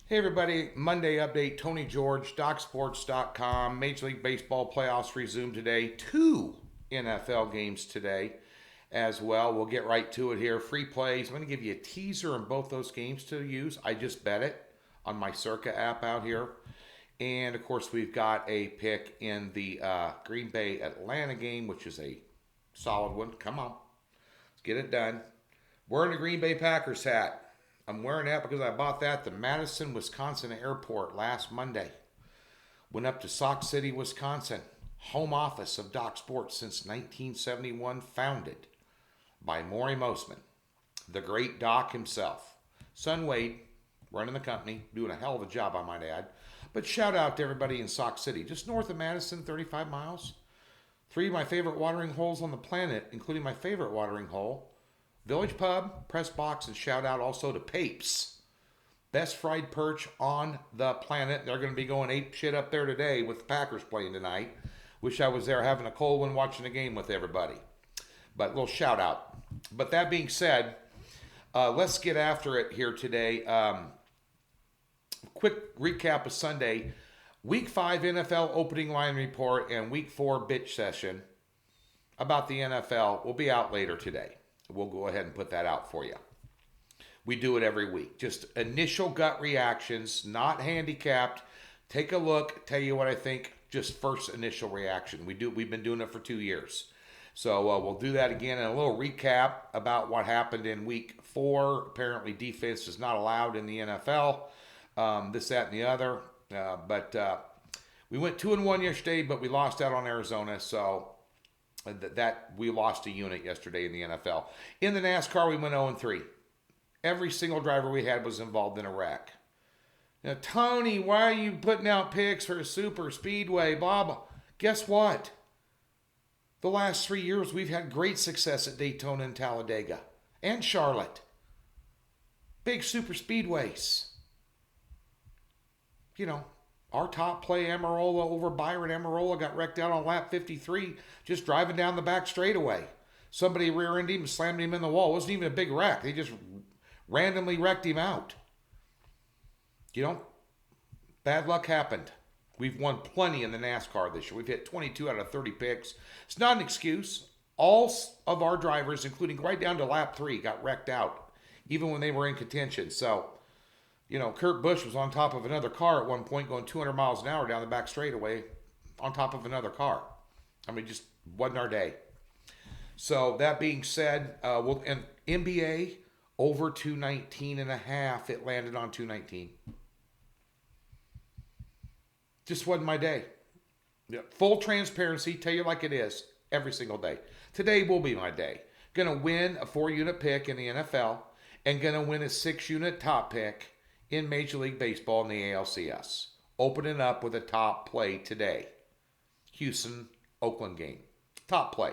Hey everybody, Monday update, Tony George, DocSports.com. Major League Baseball playoffs resume today. 2 NFL games today as well. We'll get right to it here. Free plays. I'm going to give you a teaser on both those games to use. I just bet it on my Circa app out here. And of course, we've got a pick in the Green Bay Atlanta game, which is a solid one. Come on, let's get it done. Wearing the Green Bay Packers hat. I'm wearing that because I bought that at the Madison, Wisconsin airport last Monday. Went up to Sauk City, Wisconsin. Home office of Doc Sports since 1971, founded by Maury Mosman, the great Doc himself. Son Wade, running the company, doing a hell of a job, I might add. But shout out to everybody in Sauk City, just north of Madison, 35 miles. 3 of my favorite watering holes on the planet, including my favorite watering hole, Village Pub, Press Box, and shout out also to Papes. Best fried perch on the planet. They're going to be going ape shit up there today with the Packers playing tonight. Wish I was there having a cold one watching the game with everybody. But a little shout out. But that being said, let's get after it here today. Quick recap of Sunday. Week 5 NFL opening line report and Week 4 bitch session about the NFL will be out later today. We'll go ahead and put that out for you. We do it every week. Just initial gut reactions, not handicapped. Take a look, tell you what I think, just first initial reaction. We've been doing it for 2 years. So we'll do that again, and a little recap about what happened in Week 4. Apparently defense is not allowed in the NFL. This, that, and the other. But we went 2-1 yesterday, but we lost out on Arizona, so that we lost a unit yesterday in the NFL. In the NASCAR, we went 0-3. Every single driver we had was involved in a wreck. Now, Tony, why are you putting out picks for a super speedway, blah, blah? Guess what? The last 3 years, we've had great success at Daytona and Talladega and Charlotte. Big super speedways. You know, our top play, Amarola over Byron. Amarola got wrecked out on lap 53 just driving down the back straightaway. Somebody rear-ended him and slammed him in the wall. It wasn't even a big wreck. They just randomly wrecked him out. You know, bad luck happened. We've won plenty in the NASCAR this year. We've hit 22 out of 30 picks. It's not an excuse. All of our drivers, including right down to lap 3, got wrecked out, even when they were in contention. So, you know, Kurt Busch was on top of another car at one point going 200 miles an hour down the back straightaway on top of another car. I mean, just wasn't our day. So that being said, and NBA over 219.5. It landed on 219. Just wasn't my day. Full transparency, tell you like it is, every single day. Today will be my day. Going to win a 4-unit pick in the NFL and going to win a 6-unit top pick in Major League Baseball in the ALCS. Opening up with a top play today. Houston-Oakland game. Top play.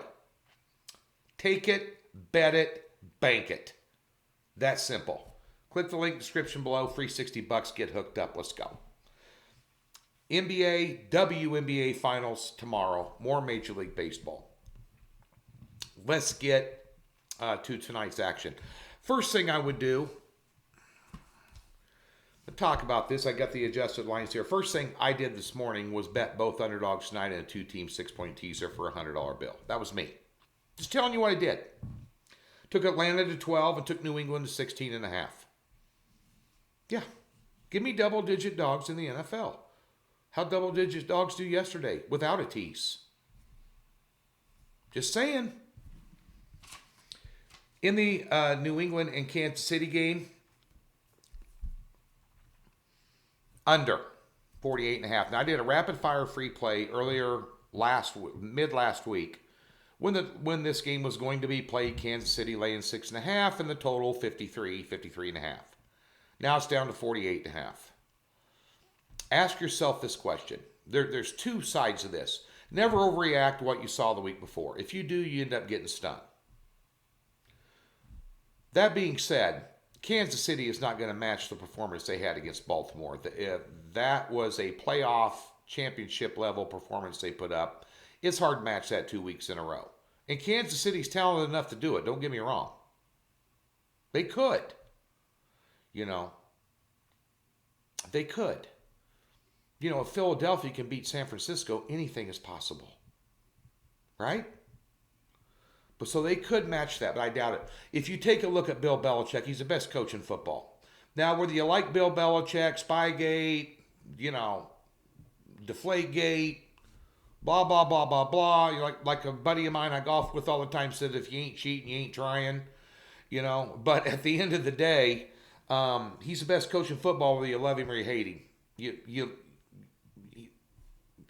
Take it, bet it, bank it. That simple. Click the link description below. Free $60. Get hooked up. Let's go. NBA, WNBA finals tomorrow. More Major League Baseball. Let's get to tonight's action. First thing I would do, talk about this. I got the adjusted lines here. First thing I did this morning was bet both underdogs tonight and a 2-team 6-point teaser for a $100 bill. That was me. Just telling you what I did. Took Atlanta to 12 and took New England to 16.5. Yeah. Give me double-digit dogs in the NFL. How double-digit dogs do yesterday without a tease. Just saying. In the New England and Kansas City game, under 48.5. Now, I did a rapid-fire free play earlier mid last week when this game was going to be played. Kansas City laying 6.5 and the total 53.5. Now it's down to 48.5. Ask yourself this question. There's 2 sides of this. Never overreact to what you saw the week before. If you do, you end up getting stung. That being said, Kansas City is not going to match the performance they had against Baltimore. That was a playoff championship level performance they put up. It's hard to match that 2 weeks in a row. And Kansas City's talented enough to do it. Don't get me wrong. They could. You know. They could. You know, if Philadelphia can beat San Francisco, anything is possible. Right? But so they could match that, but I doubt it. If you take a look at Bill Belichick, he's the best coach in football. Now, whether you like Bill Belichick, Spygate, you know, Deflategate, blah, blah, blah, blah, blah. You're like a buddy of mine I golf with all the time said, if you ain't cheating, you ain't trying, you know. But at the end of the day, he's the best coach in football whether you love him or you hate him. You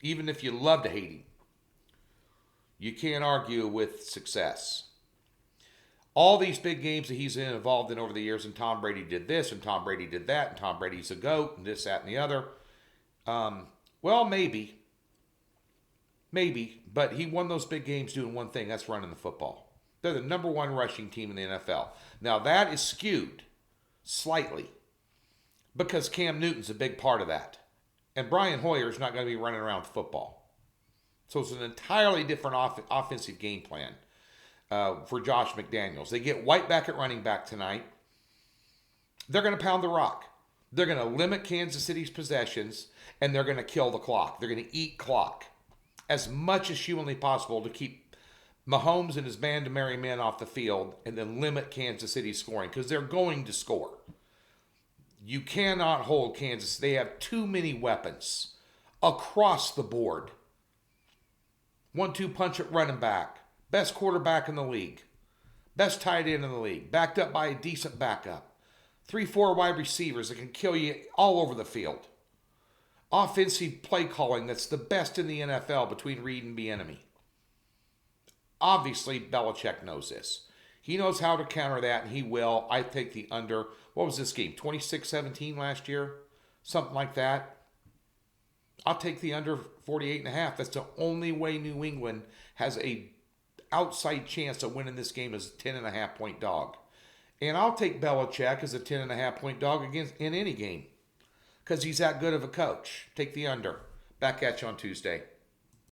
even if you love to hate him, you can't argue with success. All these big games that he's involved in over the years, and Tom Brady did this, and Tom Brady did that, and Tom Brady's a GOAT, and this, that, and the other. Well, maybe, but he won those big games doing one thing, that's running the football. They're the number one rushing team in the NFL. Now, that is skewed slightly because Cam Newton's a big part of that. And Brian Hoyer's not going to be running around with football. So it's an entirely different offensive game plan for Josh McDaniels. They get White back at running back tonight. They're going to pound the rock. They're going to limit Kansas City's possessions, and they're going to kill the clock. They're going to eat clock as much as humanly possible to keep Mahomes and his band of merry men off the field and then limit Kansas City's scoring because they're going to score. You cannot hold Kansas. They have too many weapons across the board. 1-2 punch at running back. Best quarterback in the league. Best tight end in the league. Backed up by a decent backup. 3-4 wide receivers that can kill you all over the field. Offensive play calling that's the best in the NFL between Reed and Bieniemy. Obviously, Belichick knows this. He knows how to counter that, and he will. I take the under. What was this game? 26-17 last year? Something like that. I'll take the under 48.5. That's the only way New England has a outside chance of winning this game as a 10.5 point dog. And I'll take Belichick as a 10.5 point dog in any game because he's that good of a coach. Take the under. Back at you on Tuesday.